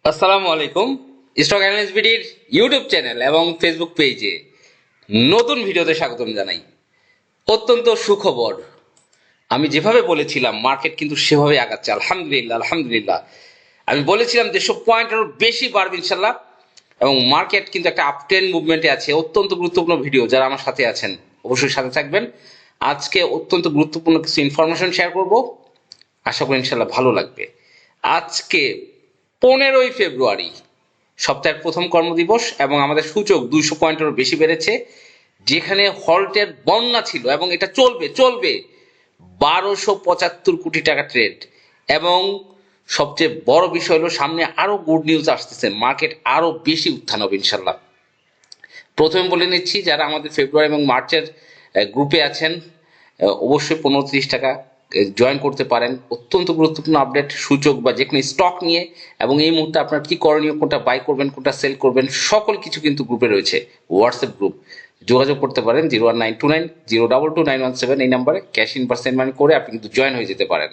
আসসালামু আলাইকুম। Stock analyst বিডির YouTube channel এবং ফেসবুক পেজে নতুন ভিডিওতে স্বাগতম জানাই। অত্যন্ত সুখবর, আমি যেভাবে বলেছিলাম মার্কেট কিন্তু সেভাবে আগাচ্ছে। আলহামদুলিল্লাহ আলহামদুলিল্লাহ। আমি বলেছিলাম 150 পয়েন্টেরও বেশি বাড়বে ইনশাল্লাহ, এবং মার্কেট কিন্তু একটা আপ ট্রেন্ড মুভমেন্টে আছে। অত্যন্ত গুরুত্বপূর্ণ ভিডিও, যারা আমার সাথে আছেন অবশ্যই সাথে থাকবেন। আজকে অত্যন্ত গুরুত্বপূর্ণ কিছু ইনফরমেশন শেয়ার করব, আশা করি ইনশাল্লাহ ভালো লাগবে। আজকে 15ই ফেব্রুয়ারি, সপ্তাহের প্রথম কর্মদিবস, এবং আমাদের সূচক 200 পয়েন্টেরও বেশি বেড়েছে। যেখানে হল্টের বন্যা ছিল, এবং এটা চলবে চলবে 1275 কোটি টাকা ট্রেড। এবং সবচেয়ে বড় বিষয় হলো সামনে আরো গুড নিউজ আসতেছে, মার্কেট আরো বেশি উত্থান হবে ইনশাল্লাহ। প্রথমে বলে নিচ্ছি, যারা আমাদের ফেব্রুয়ারি এবং মার্চের গ্রুপে আছেন অবশ্যই 15-30 টাকা জয়েন করতে পারেন। অত্যন্ত গুরুত্বপূর্ণ আপডেট সূচক বা যে কোনো স্টক নিয়ে, এবং এই মুহূর্তে আপনার কি করণীয়, কোনটা বাই করবেন কোনটা সেল করবেন, সকল কিছু কিন্তু গ্রুপে রয়েছে। হোয়াটসঅ্যাপ গ্রুপ, যোগাযোগ করতে পারেন 01929022917 এই নাম্বারে। ক্যাশ ইন বা সেন্ড মানি করে আপনি কিন্তু জয়েন হয়ে যেতে পারেন।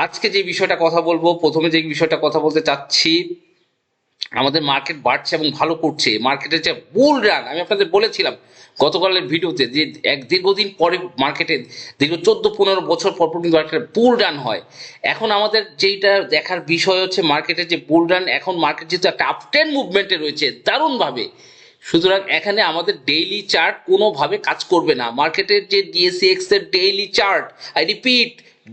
আজকে যে বিষয়টা কথা বলবো, প্রথমে যে বিষয়টা কথা বলতে চাচ্ছি, আমাদের মার্কেট বাড়ছে এবং ভালো করছে। মার্কেটের যে বুল রান, আমি আপনাদের বলেছিলাম গতকালের ভিডিওতে, যে এক দীর্ঘদিন পরে মার্কেটে, দীর্ঘ 14-15 বছর পর কিন্তু মার্কেটে বুল রান হয়। এখন আমাদের যেটা দেখার বিষয় হচ্ছে, মার্কেটের যে বুল রান, এখন মার্কেট যেহেতু একটা আপট্রেন মুভমেন্টে রয়েছে দারুণভাবে, সুতরাং এখানে আমাদের ডেইলি চার্ট কোনোভাবে কাজ করবে না। মার্কেটের যে ডিএসইএক্স এর daily chart, I repeat,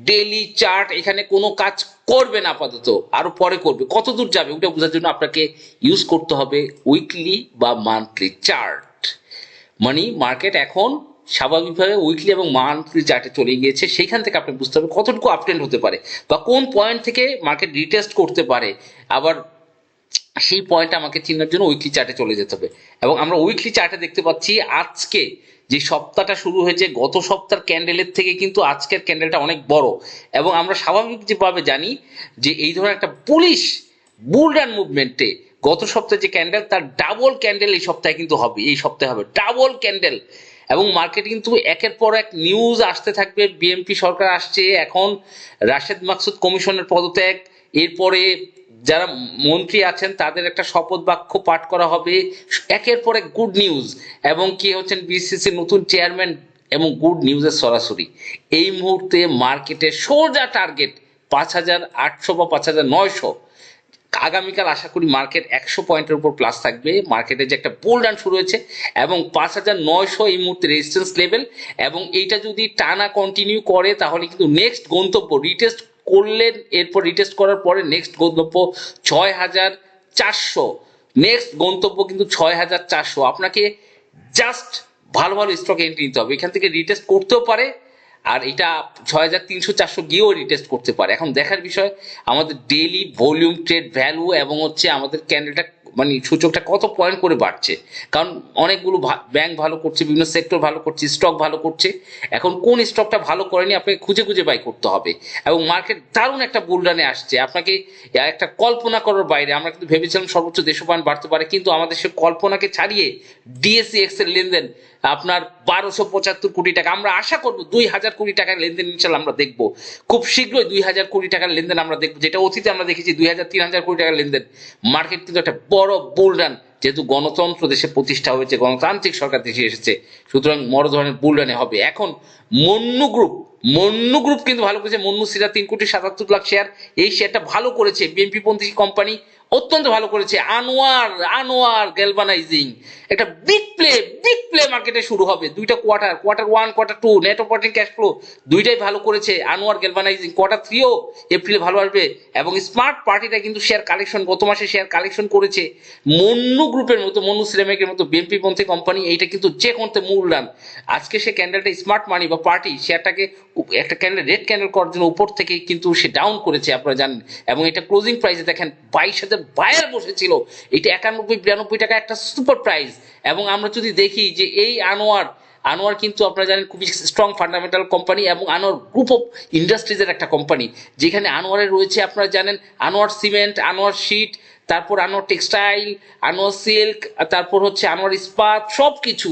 daily chart এখানে কোনো কাজ করবে না আপাতত, আরো পরে করবে। কত দূর যাবে ওটা বোঝার জন্য আপনাকে ইউজ করতে হবে উইকলি বা মান্থলি চার্ট। মানে মার্কেট এখন স্বাভাবিকভাবে উইকলি এবং মান্থলি চার্টে চলে গিয়েছে, সেইখান থেকে আপনি বুঝতে হবে কতটুকু আপট্রেন্ড হতে পারে বা কোন পয়েন্ট থেকে মার্কেট রিটেস্ট করতে পারে। আবার সেই পয়েন্ট আমাকে চিনার জন্য উইকলি চার্টে চলে যেতে হবে। এবং আমরা উইকলি চার্টে দেখতে পাচ্ছি, আজকে যে সপ্তাহটা শুরু হয়েছে, গত সপ্তাহের ক্যান্ডেলের থেকে কিন্তু আজকের ক্যান্ডেলটা অনেক বড়। এবং আমরা স্বাভাবিক যেভাবে জানি যে এই ধরনের একটা বুলিশ বুলরান মুভমেন্টে গত সপ্তাহে যে ক্যান্ডেল, তার ডাবল ক্যান্ডেল এই সপ্তাহে কিন্তু হবে, এই সপ্তাহে হবে ডাবল ক্যান্ডেল। এবং মার্কেট কিন্তু একের পর এক নিউজ আসতে থাকবে। বিএনপি সরকার আসছে, এখন রাশেদ মাকসুদ কমিশনের পদত্যাগ, এরপরে যারা মন্ত্রী আছেন তাদের একটা শপথ বাক্য পাঠ করা হবে, একের পর এক গুড নিউজ। এবং কি হচ্ছেন বিসিসি নতুন চেয়ারম্যান, এবং গুড নিউজের সরাসরি এই মুহূর্তে মার্কেটের সোজা টার্গেট 5,800 বা 5,900। আগামীকাল আশা করি মার্কেট 100 পয়েন্টের উপর প্লাস থাকবে। মার্কেটে যে একটা বুল রান শুরু হয়েছে, এবং 5,900 এই মুহূর্তে রেজিস্ট্যান্স লেভেল। এবং এইটা যদি টানা কন্টিনিউ করে তাহলে কিন্তু নেক্সট গন্তব্য রিটেস্ট করলেন, এরপর রিটেস্ট করার পরে নেক্সট গন্তব্য 6,400। নেক্সট গন্তব্য কিন্তু 6,400। আপনাকে জাস্ট ভালো ভালো স্টক এন্ট্রি নিতে হবে, এখান থেকে রিটেস্ট করতেও পারে, আর এটা 6,300-400 গিয়েও রিটেস্ট করতে পারে। এখন দেখার বিষয় আমাদের ডেইলি ভলিউম ট্রেড ভ্যালু, এবং হচ্ছে আমাদের ক্যান্ডেলটা মানে সূচকটা কত পয়েন্ট করে বাড়ছে। কারণ অনেকগুলো ব্যাংক ভালো করছে, বিভিন্ন সেক্টর ভালো করছে, স্টক ভালো করছে। এখন কোন স্টকটা ভালো করেনি আপনাকে খুঁজে খুঁজে বাই করতে হবে। এবং মার্কেট দারুণ একটা বুলরানে আসছে, আপনাকে একটা কল্পনা করার বাইরে। আমরা কিন্তু ভেবেছিলাম সর্বোচ্চ 150 পয়েন্ট বাড়তে পারে, কিন্তু আমাদের সে কল্পনাকে ছাড়িয়ে ডিএসইএক্স এর লেনদেন আপনার 1,275 কোটি টাকা। আমরা আশা করবো 2,000 কোটি টাকার লেনদেন ইনশাল্লাহ আমরা দেখবো খুব শীঘ্রই। 2,000 কোটি টাকার লেনদেন আমরা দেখবো, যেটা অতীতে আমরা দেখেছি 2,000-3,000 কোটি টাকার লেনদেন। মার্কেট কিন্তু একটা বড় বুল রান, যেহেতু গণতন্ত্র দেশে প্রতিষ্ঠা হয়েছে, গণতান্ত্রিক সরকার দেশে এসেছে, সুতরাং বড় ধরনের বুল রানে হবে। এখন মন্নু গ্রুপ কিন্তু ভালো করেছে। মন্নু সিরা 3,77,00,000 শেয়ার, এই শেয়ারটা ভালো করেছে। বিএনপি পন্থী কোম্পানি, অত্যন্ত ভালো করেছে। আনোয়ার গ্যালভানাইজিং, একটা বিগ প্লে মার্কেটে শুরু হবে। দুইটা quarter 1 quarter 2 net operating cash flow দুইটাই ভালো করেছে আনোয়ার গ্যালভানাইজিং। কোয়ার্টার 3ও এপ্রিলে ভালো আসবে। এবং স্মার্ট পার্টিটা কিন্তু শেয়ার কালেকশন, গত মাসে শেয়ার কালেকশন করেছে। মন্নু গ্রুপের মতো, মন্নু সিরামিকের মতো বিএনপি পন্থী কোম্পানি, এইটা কিন্তু যে কোনতে মূল রান। আজকে সে ক্যান্ডেলটা স্মার্ট মানি বা পার্টি শেয়ারটাকে একটা ক্যান্ডেল রেড ক্যান্ডেল করার জন্য উপর থেকে কিন্তু সে ডাউন করেছে, আপনারা জানেন। এবং এটা ক্লোজিং প্রাইসে দেখেন 22,000 বায়ার বসেছিল, এটা 91-92 টাকা একটা সুপার প্রাইস। এবং আমরা যদি দেখি যে এই আনোয়ার কিন্তু আপনারা জানেন খুবই স্ট্রং ফান্ডামেন্টাল কোম্পানি, এবং আনোয়ার গ্রুপ অফ ইন্ডাস্ট্রিজের একটা কোম্পানি, যেখানে আনোয়ারের রয়েছে আপনারা জানেন আনোয়ার সিমেন্ট, আনোয়ার শিট, তারপর আনোয়ার টেক্সটাইল, আনোয়ার সিল্ক, তারপর হচ্ছে আনোয়ার ইস্পাত, সব কিছু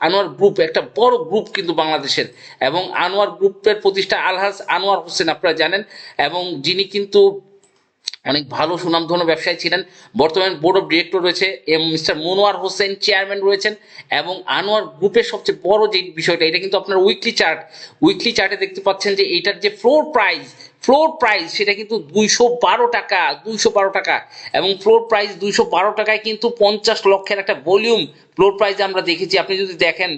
আনোয়ার গ্রুপ একটা বড় গ্রুপ কিন্তু বাংলাদেশের। এবং আনোয়ার গ্রুপের প্রতিষ্ঠা আলহাজ আনোয়ার হোসেন, আপনারা জানেন, এবং যিনি কিন্তু অনেক ভালো সুনামধন্য ব্যবসায়ী ছিলেন। বর্তমানে বোর্ড অফ ডিরেক্টর রয়েছে মিস্টার মনোয়ার হোসেন চেয়ারম্যান রয়েছেন। এবং আনোয়ার গ্রুপের সবচেয়ে বড় যে বিষয়টা, এটা কিন্তু আপনার উইকলি চার্টে দেখতে পাচ্ছেন যে এটার যে ফ্লোর প্রাইস সেটা কিন্তু 212 টাকা, 212 টাকা। এবং ফ্লোর প্রাইস 212 টাকায় কিন্তু 50 লক্ষের একটা ভলিউম ফ্লোর প্রাইস আমরা দেখেছি। আপনি যদি দেখেন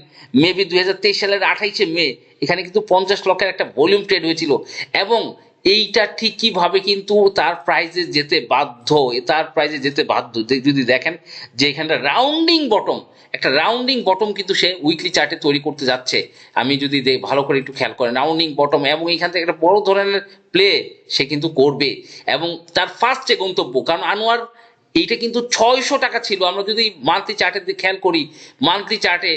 মেবি 2023 সালের 28শে মে এখানে কিন্তু 50 লক্ষের একটা ভলিউম ট্রেড হয়েছিল। এবং এইটা ঠিক কিভাবে কিন্তু তার প্রাইজে যেতে বাধ্য যদি দেখেন যে এখানটা একটা রাউন্ডিং বটম কিন্তু সে উইকলি চার্টে তৈরি করতে যাচ্ছে। আমি যদি ভালো করে একটু খেয়াল করেন রাউন্ডিং বটম, এবং এখান থেকে একটা বড় ধরনের প্লে সে কিন্তু করবে। এবং তার ফার্স্ট যে গন্তব্য, কারণ আনোয়ার এইটা কিন্তু 600 টাকা ছিল। আমরা যদি মান্থলি চার্টে খেয়াল করি, মান্থলি চার্টে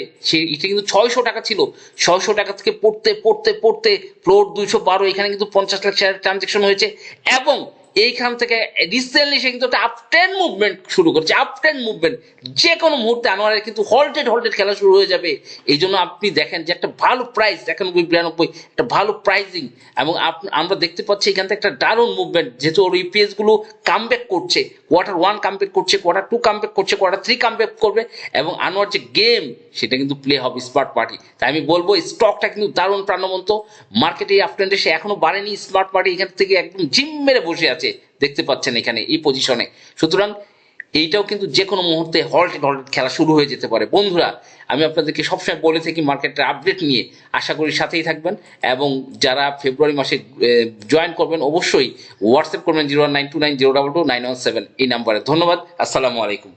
এটা কিন্তু 600 টাকা ছিল। 600 টাকা থেকে পড়তে পড়তে পড়তে ফ্লোর 212, এখানে কিন্তু 50 লাখ শেয়ার ট্রানজেকশন হয়েছে। এবং এইখান থেকে রিসেন্টলি সে কিন্তু একটা আপট্রেন্ড মুভমেন্ট শুরু করেছে। যে কোনো মুহূর্তে আনোয়ারের কিন্তু হল্টেড খেলা শুরু হয়ে যাবে। এই জন্য আপনি দেখেন যে একটা ভালো প্রাইস 91-92 একটা ভালো প্রাইসিং। এবং আমরা দেখতে পাচ্ছি এখান থেকে একটা দারুণ মুভমেন্ট, যেহেতু ওর ইপিএস গুলো কামব্যাক করছে, কোয়ার্টার 1 কামব্যাক করছে, কোয়ার্টার 2 কামব্যাক করছে, কোয়ার্টার 3 কামব্যাক করবে। এবং আনোয়ার যে গেম সেটা কিন্তু প্লে হবে স্মার্ট পার্টি। তাই আমি বলবো স্টকটা কিন্তু দারুণ প্রাণবন্ত। মার্কেটে এই আপট্রেন্ডে সে এখনো বাড়েনি। স্মার্ট পার্টি এখান থেকে একদম জিম মেরে বসে আছে, দেখতে পাচ্ছেন এখানে এই পজিশনে। সুতরাং এইটাও কিন্তু যে কোনো মুহূর্তে হল্টেড খেলা শুরু হয়ে যেতে পারে। বন্ধুরা, আমি আপনাদেরকে সবসময় বলে থাকি মার্কেটের আপডেট নিয়ে, আশা করি সাথেই থাকবেন। এবং যারা ফেব্রুয়ারি মাসে জয়েন করবেন অবশ্যই হোয়াটসঅ্যাপ করবেন 019290229117 এই নাম্বারে। ধন্যবাদ, আসসালামু আলাইকুম।